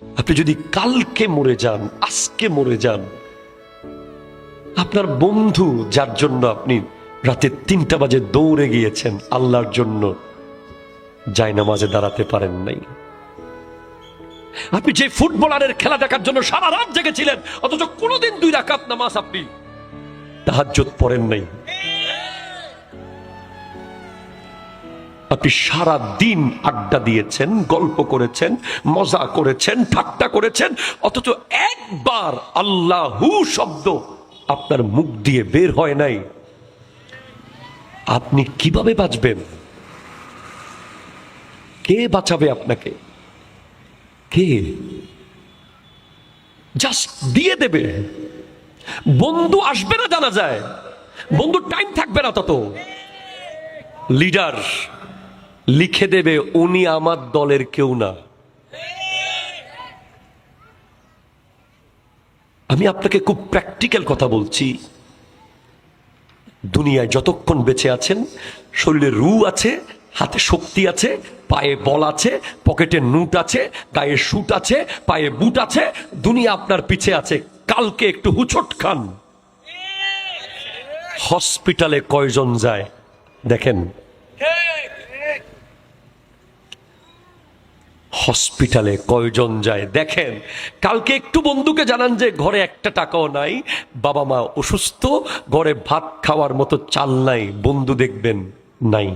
আপনি যদি কালকে মরে যান, আজকে মরে যান, আপনার বন্ধু যার জন্য আপনি রাতে 3টা বাজে দৌড়ে গিয়েছেন, আল্লাহর জন্য জায়নামাজে দাঁড়াতে পারেন নাই। আপনি যে ফুটবলারের খেলা দেখার জন্য সারা রাত জেগেছিলেন, অথচ কোনোদিন 2 রাকাত নামাজ আপনি তাহাজ্জুদ পড়েন নাই। আপনি সারা দিন আড্ডা দিয়েছেন, গল্প করেছেন, মজা করেছেন, ঠাট্টা করেছেন, অথচ একবার আল্লাহু শব্দ আপনার মুখ দিয়ে বের হয় নাই। আপনি কিভাবে বাঁচবেন? কে বাঁচাবে আপনাকে? কে? জাস্ট দিয়ে দেবে। বন্ধু আসবে না জানা যায়, বন্ধুর টাইম থাকবে না তত। লিডার লিখে দেবে উনি আমার দলের কেউ না। আমি আপনাকে খুব প্র্যাকটিক্যাল কথা বলছি। দুনিয়ায় যতক্ষণ বেঁচে আছেন, শরীরে রু আছে, হাতে শক্তি আছে, পায়ে বল আছে, পকেটে নুট আছে, গায়ে শুট আছে, পায়ে বুট আছে, দুনিয়া আপনার পিছে আছে। কালকে একটু হুচট খান, হসপিটালে কয়জন যায় দেখেন। হসপিটালে কয়জন যায় দেখেন। কালকে একটু বন্ধুকে জানান যে ঘরে 1 টাকাও নাই, বাবা মা অসুস্থ, ঘরে ভাত খাওয়ার মতো চাল নাই, বন্ধু দেখবেন নাই।